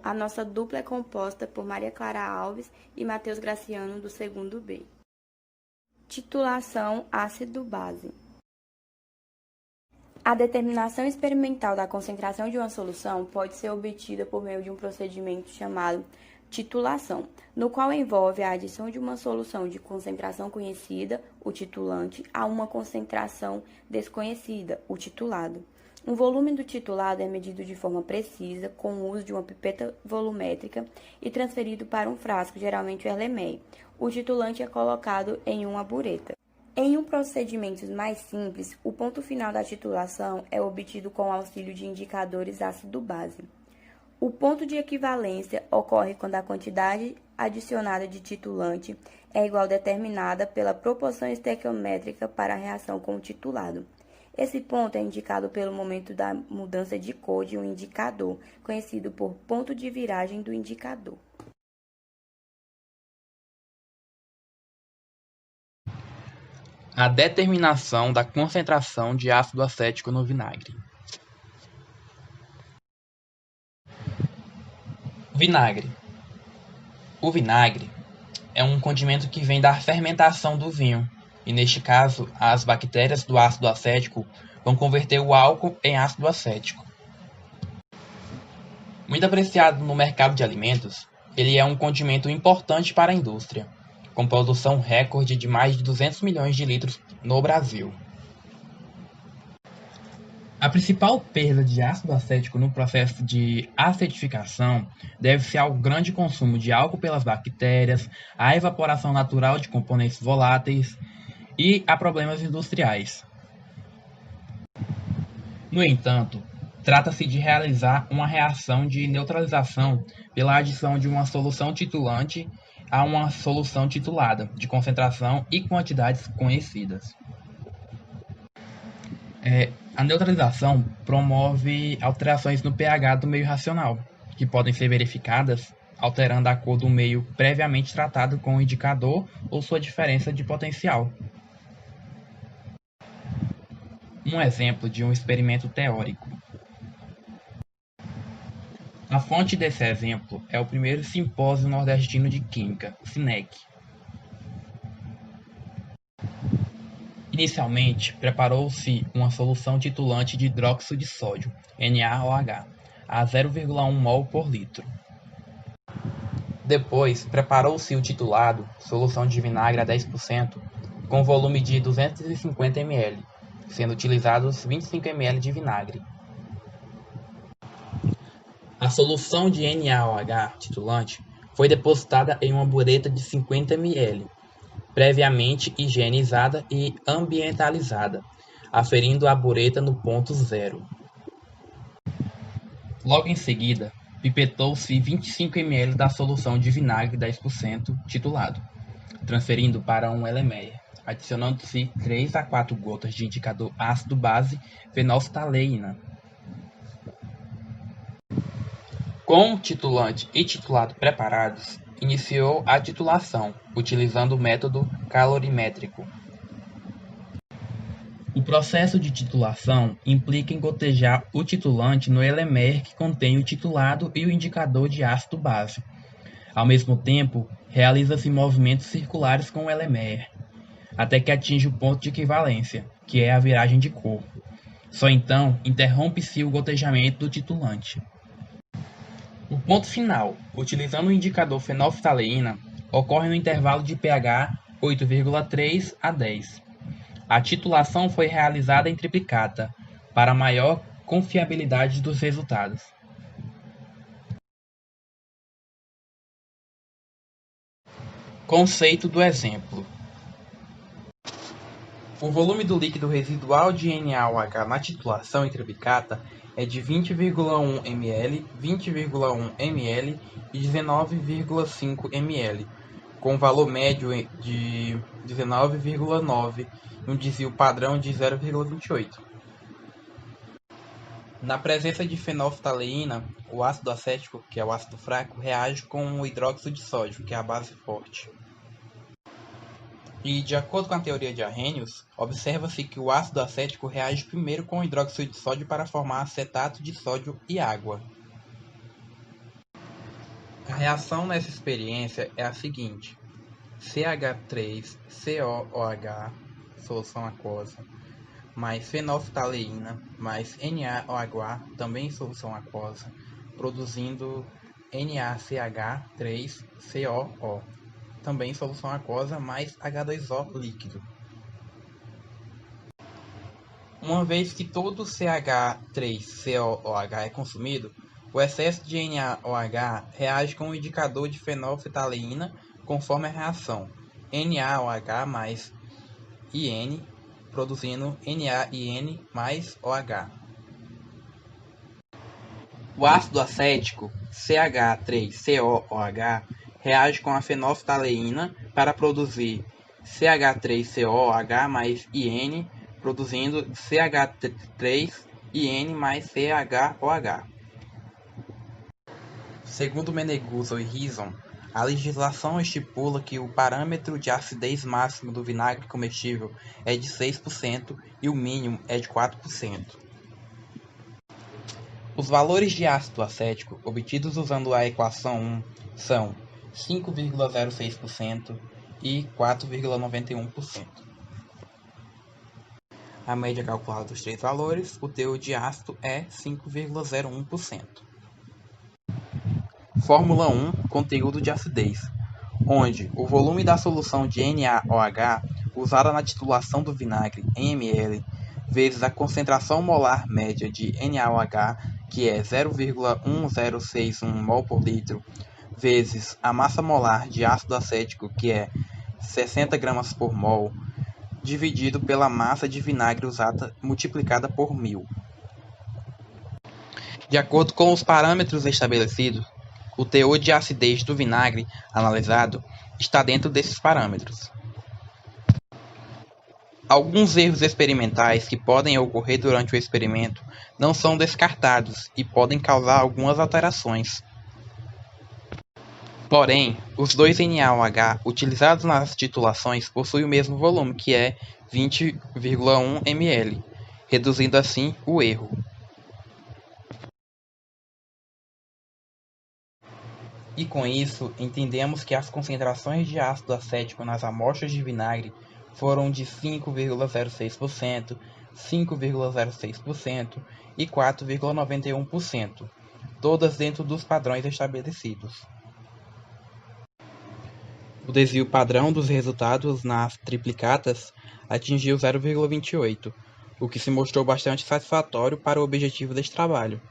A nossa dupla é composta por Maria Clara Alves e Matheus Graciano, do segundo B. Titulação ácido-base. A determinação experimental da concentração de uma solução pode ser obtida por meio de um procedimento chamado titulação, no qual envolve a adição de uma solução de concentração conhecida, o titulante, a uma concentração desconhecida, o titulado. O volume do titulado é medido de forma precisa, com o uso de uma pipeta volumétrica e transferido para um frasco, geralmente o Erlenmeyer. O titulante é colocado em uma bureta. Em um procedimento mais simples, o ponto final da titulação é obtido com o auxílio de indicadores ácido-base. O ponto de equivalência ocorre quando a quantidade adicionada de titulante é igual determinada pela proporção estequiométrica para a reação com o titulado. Esse ponto é indicado pelo momento da mudança de cor de um indicador, conhecido por ponto de viragem do indicador. A determinação da concentração de ácido acético no vinagre. Vinagre. O vinagre é um condimento que vem da fermentação do vinho, e neste caso, as bactérias do ácido acético vão converter o álcool em ácido acético. Muito apreciado no mercado de alimentos, ele é um condimento importante para a indústria, com produção recorde de mais de 200 milhões de litros no Brasil. A principal perda de ácido acético no processo de acetificação deve-se ao grande consumo de álcool pelas bactérias, à evaporação natural de componentes voláteis e a problemas industriais. No entanto, trata-se de realizar uma reação de neutralização pela adição de uma solução titulante a uma solução titulada, de concentração e quantidades conhecidas. A neutralização promove alterações no pH do meio racional, que podem ser verificadas alterando a cor do meio previamente tratado com o indicador ou sua diferença de potencial. Um exemplo de um experimento teórico. A fonte desse exemplo é o primeiro Simpósio Nordestino de Química, SINEQ. Inicialmente, preparou-se uma solução titulante de hidróxido de sódio, NaOH, a 0,1 mol por litro. Depois, preparou-se o titulado, solução de vinagre a 10%, com volume de 250 ml, sendo utilizados 25 ml de vinagre. A solução de NaOH titulante foi depositada em uma bureta de 50 ml, previamente higienizada e ambientalizada, aferindo a bureta no ponto zero. Logo em seguida, pipetou-se 25 ml da solução de vinagre 10% titulado, transferindo para um Erlenmeyer, adicionando-se 3 a 4 gotas de indicador ácido-base fenolftaleína. Com o titulante e titulado preparados, iniciou a titulação, utilizando o método calorimétrico. O processo de titulação implica em gotejar o titulante no Erlenmeyer que contém o titulado e o indicador de ácido-base. Ao mesmo tempo, realiza-se movimentos circulares com o Erlenmeyer, até que atinge o ponto de equivalência, que é a viragem de cor. Só então, interrompe-se o gotejamento do titulante. O ponto final, utilizando o indicador fenolftaleína, ocorre no intervalo de pH 8,3 a 10. A titulação foi realizada em triplicata, para maior confiabilidade dos resultados. Conceito do exemplo. O volume do líquido residual de NaOH na titulação em triplicata é de 20,1 ml, 20,1 ml e 19,5 ml, com valor médio de 19,9 e um desvio padrão de 0,28. Na presença de fenolftaleína, o ácido acético, que é o ácido fraco, reage com o hidróxido de sódio, que é a base forte. E, de acordo com a teoria de Arrhenius, observa-se que o ácido acético reage primeiro com o hidróxido de sódio para formar acetato de sódio e água. reação nessa experiência é a seguinte: CH3COOH, solução aquosa, mais fenolftaleína, mais NaOH, também solução aquosa, produzindo NaCH3COO, também solução aquosa, mais H2O líquido. Uma vez que todo CH3COOH é consumido, o excesso de NaOH reage com o indicador de fenolftaleína conforme a reação NaOH mais IN, produzindo NaIN mais OH. O ácido acético CH3COOH reage com a fenolftaleína para produzir CH3COOH mais IN, produzindo CH3IN mais CHOH. Segundo Meneguzzo e Rison, a legislação estipula que o parâmetro de acidez máximo do vinagre comestível é de 6% e o mínimo é de 4%. Os valores de ácido acético obtidos usando a equação 1 são 5,06% e 4,91%. A média calculada dos três valores, o teor de ácido é 5,01%. Fórmula 1, conteúdo de acidez, onde o volume da solução de NaOH usada na titulação do vinagre em ml vezes a concentração molar média de NaOH, que é 0,1061 mol por litro, vezes a massa molar de ácido acético, que é 60 gramas por mol, dividido pela massa de vinagre usada multiplicada por 1000. De acordo com os parâmetros estabelecidos, o teor de acidez do vinagre analisado está dentro desses parâmetros. Alguns erros experimentais que podem ocorrer durante o experimento não são descartados e podem causar algumas alterações. Porém, os dois NaOH utilizados nas titulações possuem o mesmo volume, que é 20,1 ml, reduzindo assim o erro. E com isso, entendemos que as concentrações de ácido acético nas amostras de vinagre foram de 5,06%, 5,06% e 4,91%, todas dentro dos padrões estabelecidos. O desvio padrão dos resultados nas triplicatas atingiu 0,28, o que se mostrou bastante satisfatório para o objetivo deste trabalho.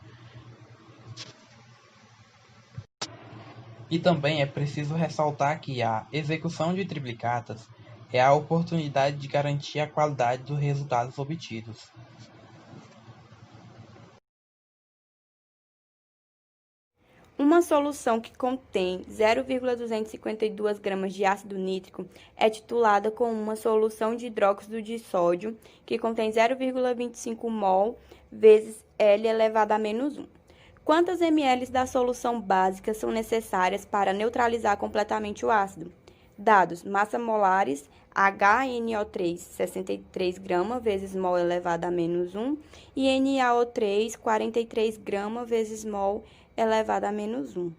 E também é preciso ressaltar que a execução de triplicatas é a oportunidade de garantir a qualidade dos resultados obtidos. Uma solução que contém 0,252 gramas de ácido nítrico é titulada com uma solução de hidróxido de sódio, que contém 0,25 mol vezes L elevado a menos 1. Quantas ml da solução básica são necessárias para neutralizar completamente o ácido? Dados: massa molares, HNO3, 63 gramas vezes mol elevado a menos 1, e NaO3, 43 gramas vezes mol elevado a menos 1.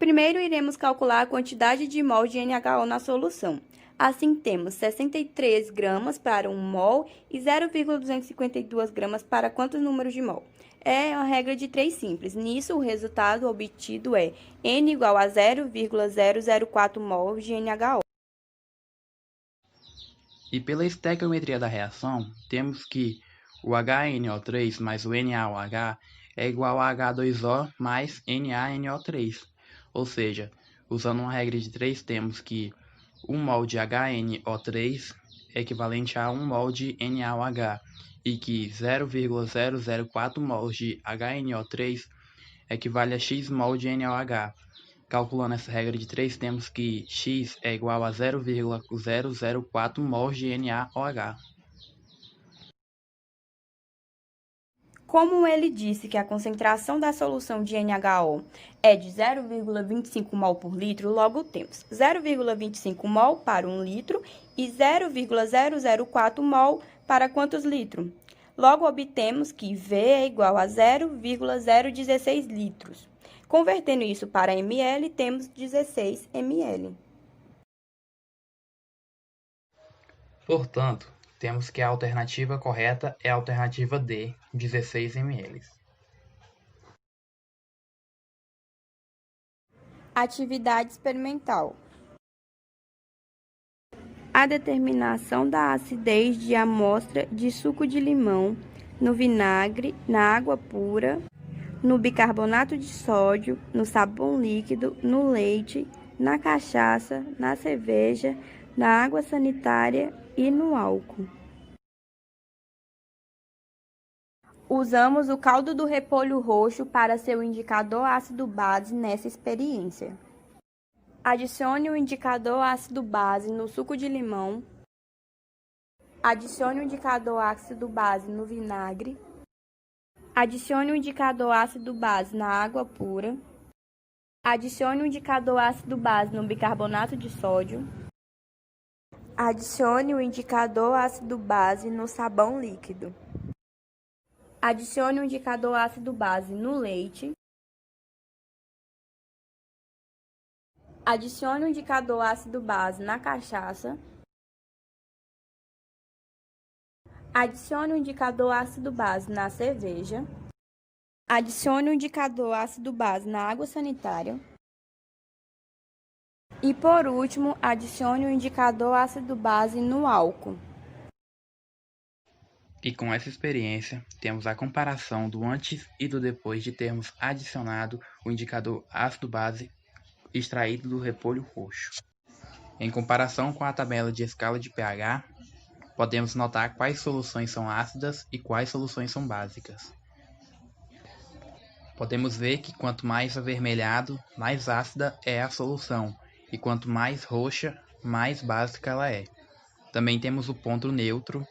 Primeiro, iremos calcular a quantidade de mol de NaHO na solução. Assim, temos 63 gramas para 1 mol e 0,252 gramas para quantos números de mol? É uma regra de 3 simples. Nisso, o resultado obtido é N igual a 0,004 mol de NaHO. E pela estequiometria da reação, temos que o HNO3 mais o NaOH é igual a H2O mais NaNO3. Ou seja, usando uma regra de 3, temos que 1 mol de HNO3 é equivalente a 1 mol de NaOH e que 0,004 mol de HNO3 equivale a X mol de NaOH. Calculando essa regra de 3, temos que X é igual a 0,004 mol de NaOH. Como ele disse que a concentração da solução de NaHO é de 0,25 mol por litro, logo temos 0,25 mol para 1 litro e 0,004 mol para quantos litros? Logo, obtemos que V é igual a 0,016 litros. Convertendo isso para ml, temos 16 ml. Portanto, temos que a alternativa correta é a alternativa D, 16 ml. Atividade experimental. A determinação da acidez de amostra de suco de limão no vinagre, na água pura, no bicarbonato de sódio, no sabão líquido, no leite, na cachaça, na cerveja, na água sanitária e no álcool. Usamos o caldo do repolho roxo para ser o indicador ácido-base nessa experiência. Adicione o indicador ácido-base no suco de limão. Adicione o indicador ácido-base no vinagre. Adicione o indicador ácido-base na água pura. Adicione o indicador ácido-base no bicarbonato de sódio. Adicione o indicador ácido-base no sabão líquido. Adicione o indicador ácido-base no leite. Adicione o indicador ácido-base na cachaça. Adicione o indicador ácido-base na cerveja. Adicione o indicador ácido-base na água sanitária. E, por último, adicione o indicador ácido-base no álcool. E com essa experiência, temos a comparação do antes e do depois de termos adicionado o indicador ácido-base extraído do repolho roxo. Em comparação com a tabela de escala de pH, podemos notar quais soluções são ácidas e quais soluções são básicas. Podemos ver que quanto mais avermelhado, mais ácida é a solução, e quanto mais roxa, mais básica ela é. Também temos o ponto neutro,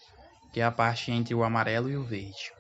que é a parte entre o amarelo e o verde.